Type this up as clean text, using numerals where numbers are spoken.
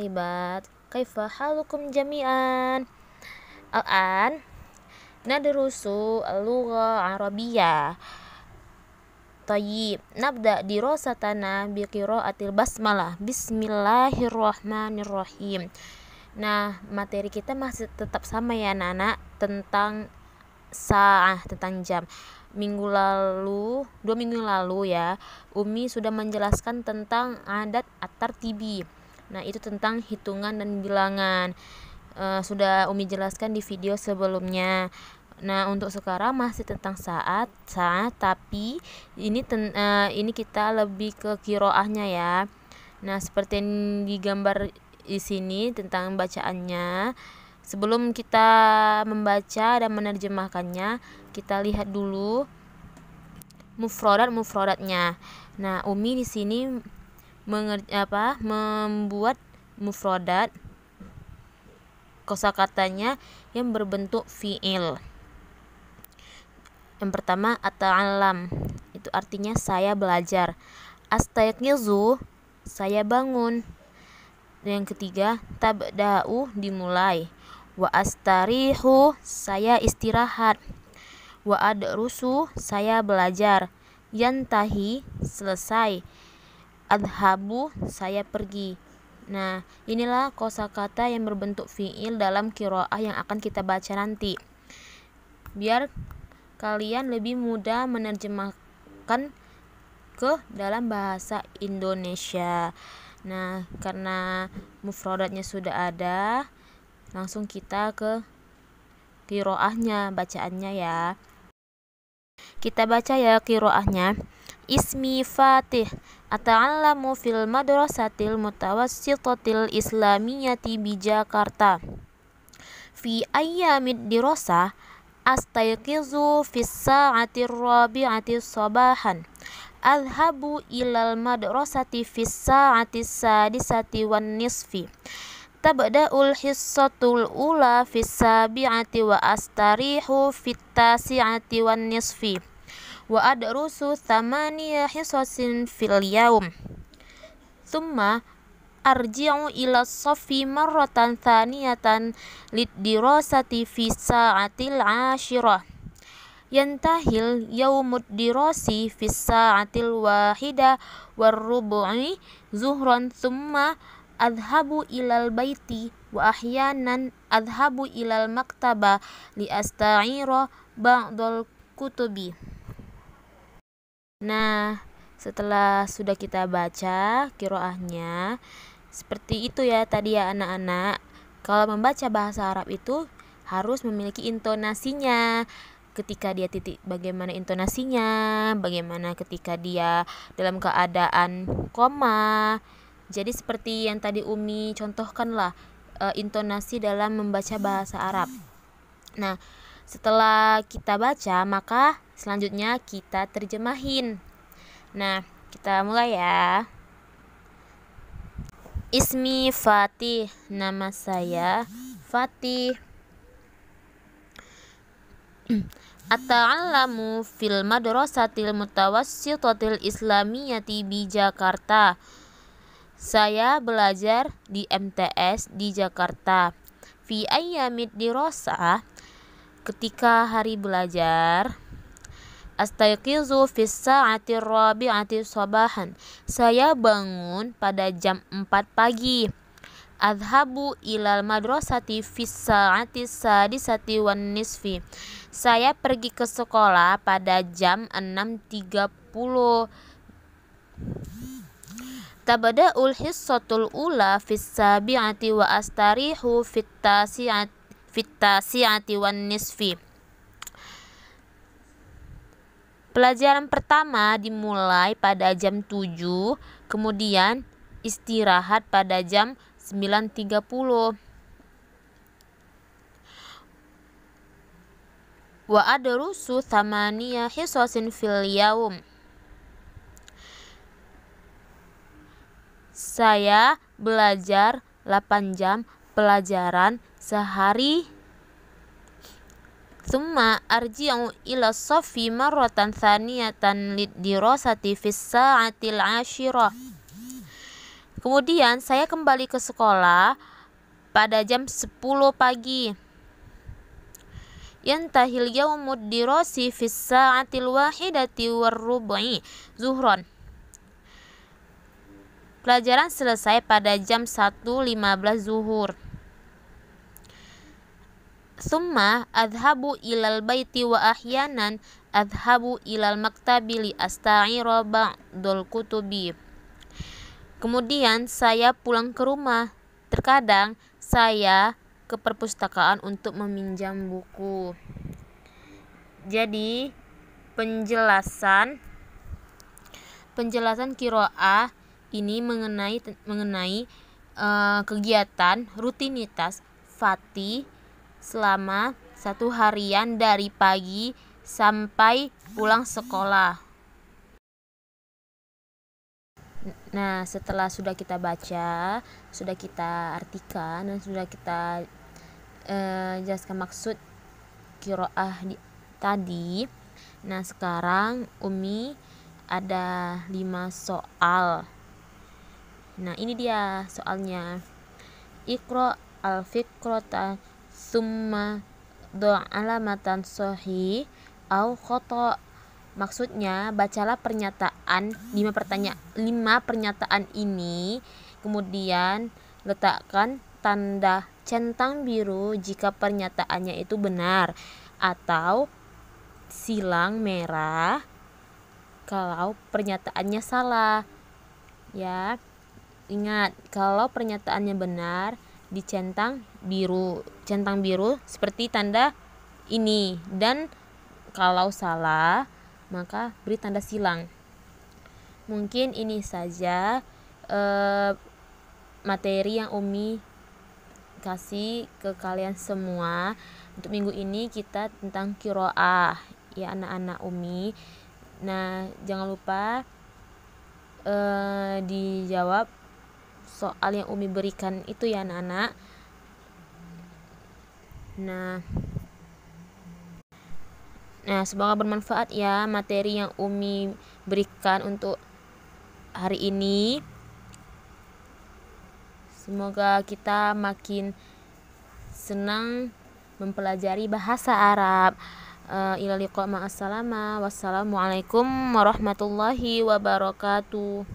طالبات كيف حالكم جميعا الآن ندرس اللغة العربية طيب نبدأ دراستنا بقراءة البسملة Bismillahirrahmanirrahim. Nah, materi kita masih tetap sama ya anak-anak, tentang tentang jam. 2 minggu lalu ya, Umi sudah menjelaskan tentang adat at-tartibi. Nah, itu tentang hitungan dan bilangan. Sudah Umi jelaskan di video sebelumnya. Nah, untuk sekarang masih tentang saat, tapi ini kita lebih ke qiraahnya ya. Nah, seperti yang digambar di sini tentang bacaannya. Sebelum kita membaca dan menerjemahkannya, kita lihat dulu mufradatnya. Nah, Umi di sini membuat mufradat kosakatanya yang berbentuk fiil. Yang pertama ata'allam, itu artinya saya belajar. Astayqizu, saya bangun. Yang ketiga tabda'u, dimulai. Wa astarihu, saya istirahat. Wa adrusu, saya belajar. Yantahi, selesai. Adhabu, saya pergi. Nah, inilah kosakata yang berbentuk fiil dalam qiraah yang akan kita baca nanti. Biar kalian lebih mudah menerjemahkan ke dalam bahasa Indonesia. Nah, karena mufradatnya sudah ada, langsung kita ke qiraahnya, bacaannya ya. Kita baca ya qiraahnya. Ismi Fatih, ata'allamu fil madrasatil mutawassitatil islamiyati bi Jakarta. Fi ayyamid dirasah astayqizu fis sa'atir rabi'ati sabahan. Adhabu ilal madrasati fis sa'atis sadisati wan nisfi. Tabda'ul hissatul ula fis sabi'ati wa astarihu fit tasi'ati wan nisfi. Wa adrusu 8 hisasin fil yaum. Thumma arji'u ila saffi marratan thaniyatan lidirasati fi sa'atil 'ashirah. Yantahil yaumud dirasi fi sa'atil wahida warrubu'i zuhran. Thumma adhabu ilal baiti wa ahyanan adhabu ilal maktaba li asta'ira ba'dal kutubi. Nah, setelah sudah kita baca qiraahnya, seperti itu ya tadi ya anak-anak. Kalau membaca bahasa Arab itu harus memiliki intonasinya. Ketika dia titik, bagaimana intonasinya, bagaimana ketika dia dalam keadaan koma. Jadi seperti yang tadi Umi contohkanlah intonasi dalam membaca bahasa Arab. Nah, setelah kita baca, maka selanjutnya kita terjemahin. Nah, kita mulai ya. Ismi Fatih, nama saya Fatih. Ata'allamu fil madrasatil mutawassitatil islamiyati bi Jakarta. Saya belajar di MTS di Jakarta. Fi ayyamid dirasah, ketika hari belajar. Astayqizu fis sa'atir rabi'ati sabahan, saya bangun pada jam 4 pagi. Adhabu ilal madrasati fis sa'ati sadisati wan nisfi, saya pergi ke sekolah pada jam 6.30. Tabda'ul hissatul ula fis sabi'ati wa astarihu fit tasi'ati wan nisfi. Pelajaran pertama dimulai pada jam 7, kemudian istirahat pada jam 9.30. Wa adrusu 8 hisasin fil yaum. Saya belajar 8 jam pelajaran sehari. Thumma arji'u ila saffi marratan thaniyatan lidirasati fis sa'atil 'ashirah. Kemudian saya kembali ke sekolah pada jam 10 pagi. Yantahil yaumud dirasi fis sa'atil wahidati warrubu'i zuhron. Pelajaran selesai pada jam 1.15 zuhur. Summa adhabu ilal baiti wa ahyanan adhabu ilal maktabi li asta'ira ba'dul kutubi. Kemudian saya pulang ke rumah. Terkadang saya ke perpustakaan untuk meminjam buku. Jadi penjelasan qiraah ini mengenai kegiatan rutinitas Fatih selama 1 harian dari pagi sampai pulang sekolah. Nah, setelah sudah kita baca, sudah kita artikan, dan sudah kita jelaskan maksud qiraah tadi. Nah, sekarang Umi ada 5 soal. Nah, ini dia soalnya. Iqra al-fikrata summa do' alamatan sahih au khata. Maksudnya, bacalah pernyataan 5 pernyataan ini, kemudian letakkan tanda centang biru jika pernyataannya itu benar, atau silang merah kalau pernyataannya salah. Ya, ingat, kalau pernyataannya benar dicentang biru, centang biru seperti tanda ini, dan kalau salah maka beri tanda silang. Mungkin ini saja materi yang Umi kasih ke kalian semua. Untuk minggu ini kita tentang qiraah ya anak-anak Umi. Nah, jangan lupa dijawab soal yang Umi berikan itu ya anak-anak. Nah, semoga bermanfaat ya materi yang Umi berikan untuk hari ini. Semoga kita makin senang mempelajari bahasa Arab. Ila liqa ma'assalama. Wassalamualaikum warahmatullahi wabarakatuh.